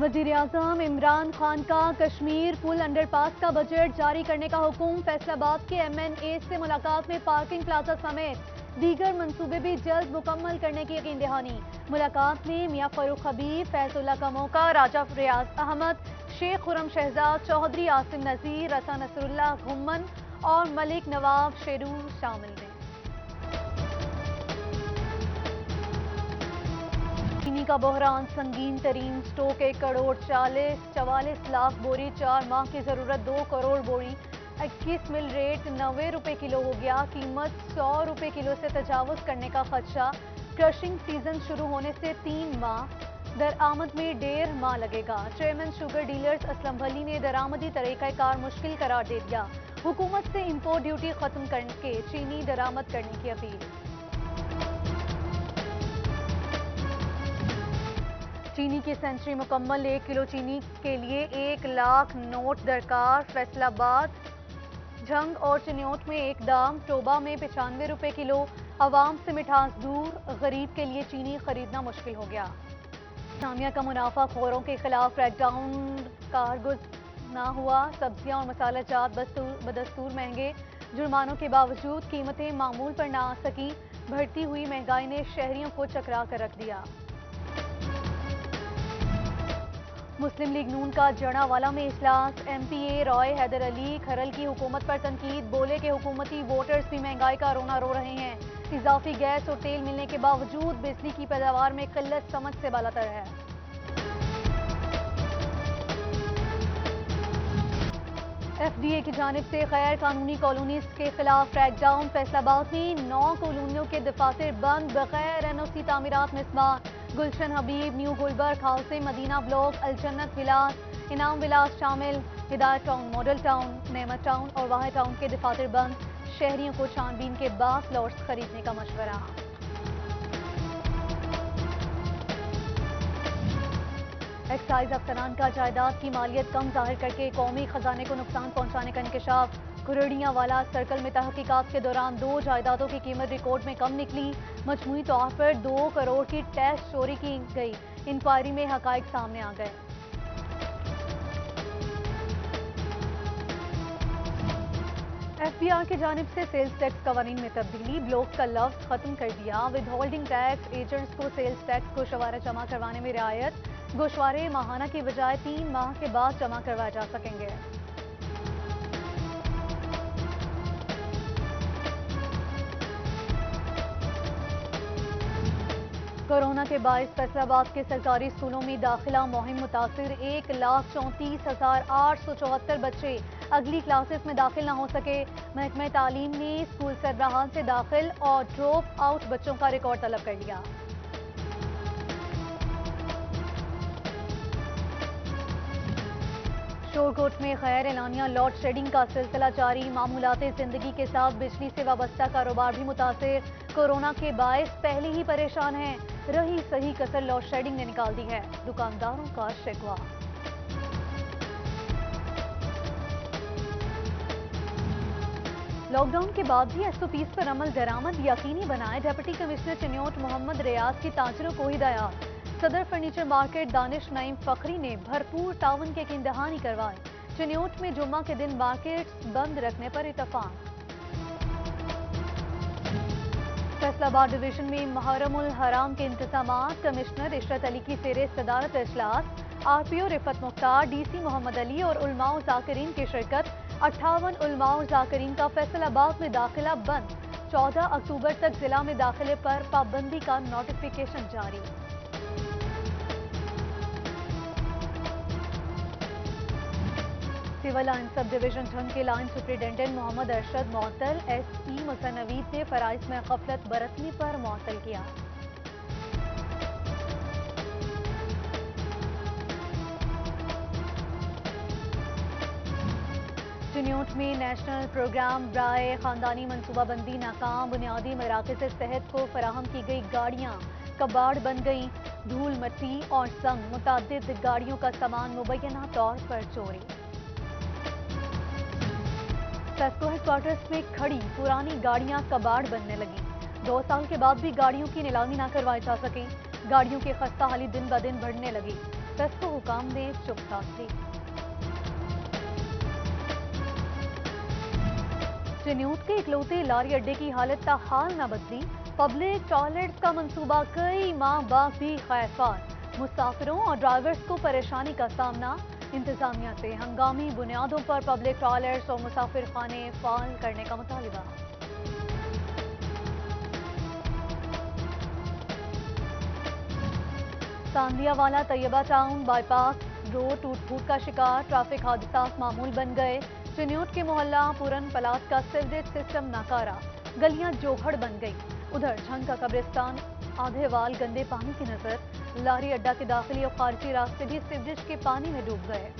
वज़ीर-ए-आज़म इमरान खान का कश्मीर पुल अंडरपास का बजट जारी करने का हुक्म। फैसलाबाद के MNA से मुलाकात में पार्किंग प्लाजा समेत दीगर मंसूबे भी जल्द मुकम्मल करने की यकीन दहानी। मुलाकात में मियां फरूख हबीब, फैजुल्ला का मौका, राजा रियाज अहमद, शेख खुरम शहजाद चौधरी, आसिम नज़ीर, रसा नसरुल्लाह घुम्मन और मलिक नवाब शेरू शामिल हैं। चीनी का बहरान संगीन तरीन स्टॉक 1 करोड़ 44 लाख बोरी, 4 माह की जरूरत 2 करोड़ बोरी, 21 मिल रेट 90 रुपए किलो हो गया। कीमत 100 रुपए किलो से तजावुज करने का खदशा। क्रशिंग सीजन शुरू होने से 3 माह, दरामद में 1.5 माह लगेगा। चेयरमैन शुगर डीलर्स असलम भली ने दरामदी तरीक़ाकार मुश्किल करार दे दिया। हुकूमत से इंपोर्ट ड्यूटी खत्म करके चीनी दरामद करने की अपील। चीनी की सेंचुरी मुकम्मल, 1 किलो चीनी के लिए 1 लाख नोट दरकार। फैसलाबाद, झंग और चिन्योट में एक दाम, टोबा में 95 रुपए किलो। अवाम से मिठास दूर, गरीब के लिए चीनी खरीदना मुश्किल हो गया। सामिया का मुनाफा खोरों के खिलाफ क्रैकडाउन कारगर ना हुआ। सब्जियां और मसाला जात बदस्तूर महंगे, जुर्मानों के बावजूद कीमतें मामूल पर ना आ सकी। बढ़ती हुई महंगाई ने शहरियों को चकरा कर रख दिया। मुस्लिम लीग नून का जड़ावाला में इजलास। MPA रॉय हैदर अली खरल की हुकूमत पर तनकीद, बोले कि हुकूमती वोटर्स भी महंगाई का रोना रो रहे हैं। इजाफी गैस और तेल मिलने के बावजूद बिजली की पैदावार में किल्लत समझ से बालातर है। FDA की जानिब से गैर कानूनी कॉलोनीज के खिलाफ क्रैकडाउन। फैसलाबाद में 9 कॉलोनियों के दफातर बंद, बगैर NOC तामीरात मिसबाह। Gulshan Habib, new Gulberg housing, Madina block, Aljannat villas, Inam villas शामिल। Hidayat town, model town, Nemat town और वाहिद टाउन के दफातर बंद। शहरियों को छानबीन के बाद प्लॉट्स खरीदने का मशवरा। एक्साइज अफसरान का जायदाद की मालियत कम जाहिर करके कौमी खजाने को नुकसान पहुंचाने का इंकशाफ। कुरड़ियां वाला सर्कल में तहकीकात के दौरान 2 जायदादों की कीमत रिकॉर्ड में कम निकली। मजमूई तौर पर 2 करोड़ की टैक्स चोरी की गई। इंक्वायरी में हकाइक सामने आ गए। FBR की जानिब से सेल्स टैक्स कवानीन में तब्दीली, ब्लॉक का लफ्ज खत्म कर दिया। विद होल्डिंग टैक्स एजेंट्स को सेल्स टैक्स को शवारा जमा करवाने में रियायत। गोशवारे माहाना की बजाय 3 माह के बाद जमा करवाए जा सकेंगे। कोरोना के बायस फैसलाबाद के सरकारी स्कूलों में दाखिला मुहिम मुतासिर। 1,34,874 बच्चे अगली क्लासेस में दाखिल न हो सके। महकमा तालीम ने स्कूल सरबराहान से दाखिल और ड्रॉप आउट बच्चों का रिकॉर्ड तलब कर लिया। शोरकोट में गैर एलानिया लोड शेडिंग का सिलसिला जारी। मामूलाते जिंदगी के साथ बिजली से वाबस्ता कारोबार भी मुतासिर। कोरोना के बायस पहले ही परेशान हैं, रही सही कसर लोड शेडिंग ने निकाल दी है, दुकानदारों का शिकवा। लॉकडाउन के बाद भी SOPs पर अमल दरामद यकीनी बनाए। डिप्टी कमिश्नर चिन्योट मोहम्मद रियाज की ताजरों को हिदायत। सदर फर्नीचर मार्केट दानिश नईम फखरी ने भरपूर तावन के यकीन दहानी करवाए। चिन्योट में जुम्मा के दिन मार्केट्स बंद रखने पर इत्तफाक। फैसलाबाद डिवीजन में मुहर्रमुल हराम के इंतजामात। कमिश्नर इशरत अली की ज़ेरे सदारत इजलास। RPO रिफत मुख्तार, DC मोहम्मद अली और उलमाओ ज़ाकिरीन की शिरकत। 58 उलमाओ ज़ाकिरीन का फैसलाबाद में दाखिला बंद। 14 अक्टूबर तक जिला में दाखिले पर पाबंदी का नोटिफिकेशन जारी। Civil line sub division Jhang के लाइन सुप्रिंटेंडेंट मोहम्मद अरशद मुअत्तल। SP मुसन्नवीद ने फराइज में गफलत बरतने पर मुअत्तल किया। चिन्योट में नेशनल प्रोग्राम बराए खानदानी मनसूबाबंदी नाकाम। बुनियादी मराकज़ सेहत को फराहम की गई गाड़ियाँ कबाड़ बन गई। धूल मट्टी और संग मुतादिद गाड़ियों का सामान मुबैना तौर पर चोरी। सेस्को हेडक्वार्टर्स में खड़ी पुरानी गाड़ियां कबाड़ बनने लगी। 2 साल के बाद भी गाड़ियों की नीलामी न करवाई जा सकी। गाड़ियों की खस्ता हाली दिन ब दिन बढ़ने लगी। फेस्को हुकाम ने चुप साध ली। चिन्यूट के इकलौते लारी अड्डे की हालत ताहाल न बदली। पब्लिक टॉयलेट्स का मंसूबा कई माह बाद भी खैरफार। मुसाफिरों और ड्राइवर्स को परेशानी का सामना। इंतजामिया से हंगामी बुनियादों पर पब्लिक टॉयलेट्स और मुसाफिर खाने फाल करने का मुतालिबा। तांदियावाला तैयबा टाउन बाईपास रोड टूट फूट का शिकार। ट्रैफिक हादसात मामूल बन गए। चिन्यूट के मोहल्ला पूरन पलात का सीवरेज सिस्टम नाकारा। गलियां जोहड़ बन गई। उधर झंग का कब्रिस्तान आधे वाल गंदे पानी की नजर। लारी अड्डा के दाखिली और खारिजी रास्ते भी सीवरेज के पानी में डूब गए।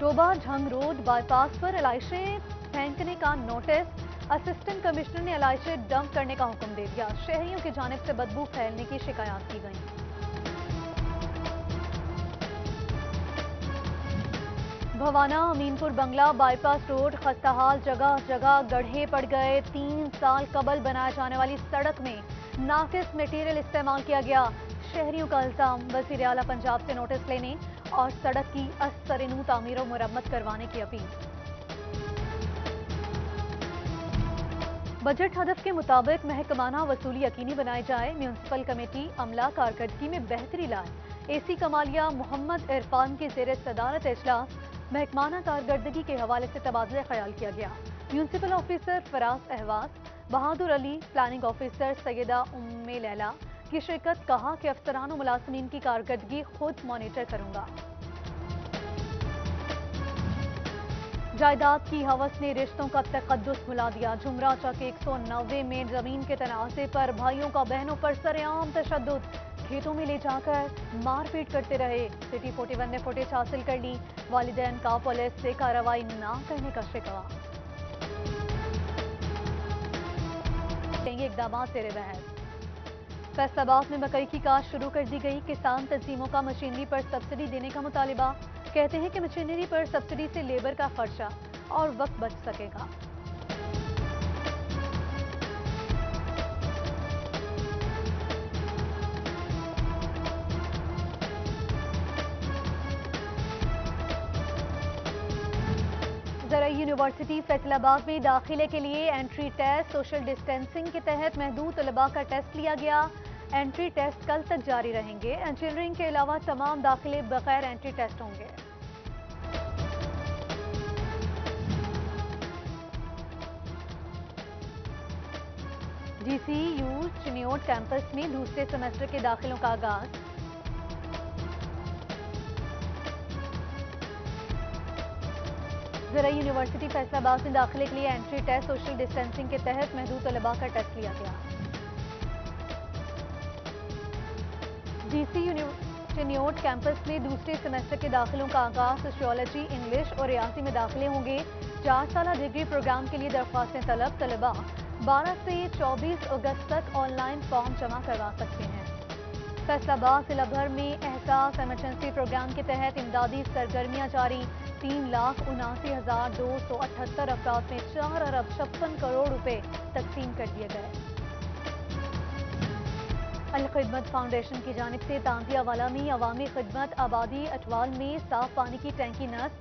टोबा झंग रोड बाईपास पर एलाइशें फेंकने का नोटिस। असिस्टेंट कमिश्नर ने एलाइशें डंप करने का हुक्म दे दिया। शहरियों की जानिब से बदबू फैलने की शिकायत की गई। भवाना अमीनपुर बंगला बाईपास रोड खस्ताहाल, जगह जगह गड्ढे पड़ गए। 3 साल कबल बनाए जाने वाली सड़क में नाकिस मटेरियल इस्तेमाल किया गया। शहरियों का इल्जाम, वज़ीर आला पंजाब से नोटिस लेने और सड़क की असरिनू तामीर और मुरम्मत करवाने की अपील। बजट हदफ के मुताबिक महकमाना वसूली यकीनी बनाई जाए। म्यूनसिपल कमेटी अमला कारकर्दगी में बेहतरी लाए। एसी कमालिया मोहम्मद इरफान की ज़ेर सदारत इजलास महकमाना कारकर्दगी के हवाले से तबादला ख्याल किया गया। म्यूनसिपल ऑफिसर फराज अहवाज, बहादुर अली, प्लानिंग ऑफिसर सैयदा उम्मे लैला की शिरकत। कहा कि अफसरान और मुलाजमीन की कारकर्दगी खुद मॉनिटर करूंगा। जायदाद की हवस ने रिश्तों का तकद्दुस भुला दिया। जुमरा चक 190 में जमीन के तनाज़े पर भाइयों का बहनों पर सरेआम तशद्दुद। खेतों में ले जाकर मारपीट करते रहे। सिटी 41 ने फुटेज हासिल कर ली। वालिदैन का पुलिस से कार्रवाई न करने का शिकवा। इकदाम तेरे बहस। फैसलाबाद में मकई की काश्त शुरू कर दी गई। किसान तंजीमों का मशीनरी पर सब्सिडी देने का मुतालिबा। कहते हैं कि मशीनरी पर सब्सिडी से लेबर का खर्चा और वक्त बच सकेगा। ज़राई यूनिवर्सिटी फैसलाबाद में दाखिले के लिए एंट्री टेस्ट सोशल डिस्टेंसिंग के तहत महदूद तलबा का टेस्ट लिया गया। एंट्री टेस्ट कल तक जारी रहेंगे। इंजीनियरिंग के अलावा तमाम दाखिले बगैर एंट्री टेस्ट होंगे। GCU चिन्योट कैंपस में दूसरे सेमेस्टर के दाखिलों का आगाज। ज़राई यूनिवर्सिटी फैसलाबाद में दाखिले के लिए एंट्री टेस्ट सोशल डिस्टेंसिंग के तहत महदूद तलबा का टेस्ट लिया गया। GCU चिन्योट कैंपस में दूसरे सेमेस्टर के दाखिलों का आगाज। सोशियोलॉजी, इंग्लिश और रियाजी में दाखिले होंगे। 4 साल डिग्री प्रोग्राम के लिए दरख्वास्तें तलब। तलबा 12 से 24 अगस्त तक ऑनलाइन फॉर्म जमा करवा सकते हैं। फैसलाबाद जिला भर में एहसास इमरजेंसी प्रोग्राम के तहत इमदादी सरगर्मियां जारी। 3,79,278 अफराद में 4 अरब 56 करोड़ रुपए तकसीम कर दिए गए। अल खिदमत फाउंडेशन की जानिब से तांदियावाला में अवामी खिदमत आबादी अटवाल में साफ पानी की टैंकी नस्ब।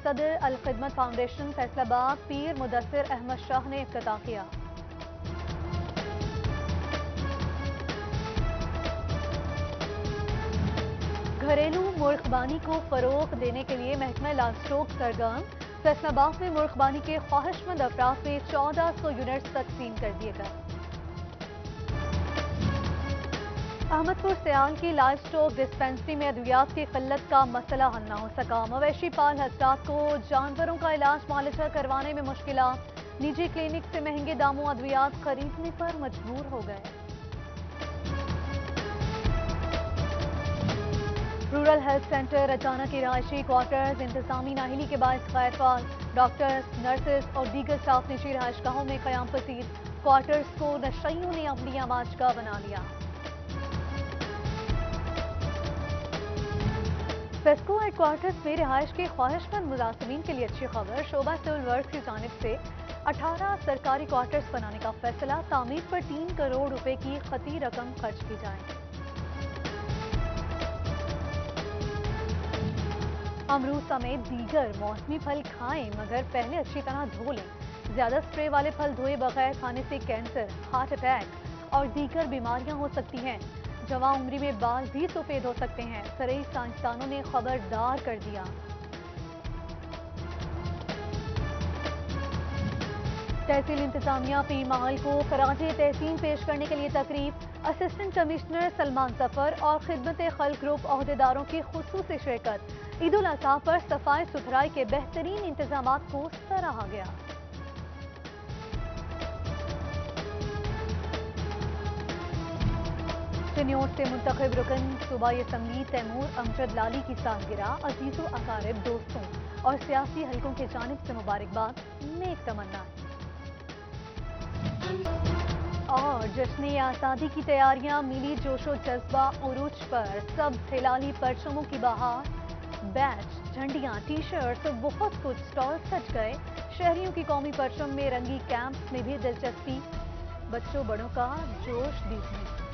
सदर अल खिदमत फाउंडेशन फैसलाबाद पीर मुदस्सिर अहमद शाह ने इफ्तिताह किया। घरेलू मुर्गबानी को फरोग देने के लिए महकमा लाइवस्टॉक सरगर्म। फैसलाबाद में मुर्गबानी के ख्वाहिशमंद अफराद में 1400 यूनिट्स तकसीम कर दिए गए। अहमदपुर सियाल की लाइवस्टॉक डिस्पेंसरी में अद्वियात की किल्लत का मसला हल न हो सका। मवेशी पाल हजरात को जानवरों का इलाज मुआलजा करवाने में मुश्किलात। निजी क्लिनिक से महंगे दामों अद्वियात खरीदने पर मजबूर हो गए। रूरल हेल्थ सेंटर अचानक की रहायशी क्वार्टर्स इंतजामी नाहिली के बायस खैरफाल। डॉक्टर्स, नर्सेज और दीगर स्टाफ निजी रहायशगाहों में क़याम पसीर। क्वार्टर्स को नशइयों ने अपनी आमाजगाह बना लिया। फेस्को हेडक्वार्टर्स में रिहायश के ख्वाहिशमंद मुलाजमीन के लिए अच्छी खबर। शोबा सिविल वर्क्स की जानिब से 18 सरकारी क्वार्टर्स बनाने का फैसला, तामीर पर 3 करोड़ रुपए की खती रकम खर्च की जाएगी। अमरूद समेत दीगर मौसमी फल खाएं, मगर पहले अच्छी तरह धो लें। ज्यादा स्प्रे वाले फल धोए बगैर खाने से कैंसर, हार्ट अटैक और दीगर बीमारियां हो सकती हैं। जवां उम्र में बाल भी सफेद हो सकते हैं। सरई साइंसदानों ने खबरदार कर दिया। तहसील इंतजामिया पीर महल को खराजे तहसीन पेश करने के लिए तकरीब। असिस्टेंट कमिश्नर सलमान सफर और खिदमत खल्क ग्रुप अहदेदारों की खुसूसी शिरकत। ईद उल अजहा पर सफाई सुथराई के बेहतरीन इंतजाम को सराहा गया। चिन्योट से मुंतखब रुकन सूबाई असम्बली तैमूर अमजद लाली की सालगिरह। अजीजो अकारिब, दोस्तों और सियासी हलकों की जानिब से मुबारकबाद, नेक तमन्ना। और जश्न आज़ादी की तैयारियां, मिली जोशो जज्बा उरूज पर। सब हिलाली परचमों की बहार, बैच, झंडियां, टी शर्ट्स और बहुत कुछ स्टॉल सज गए। शहरियों की कौमी परचम में रंगी कैंप्स में भी दिलचस्पी। बच्चों बड़ों का जोश दीजिए।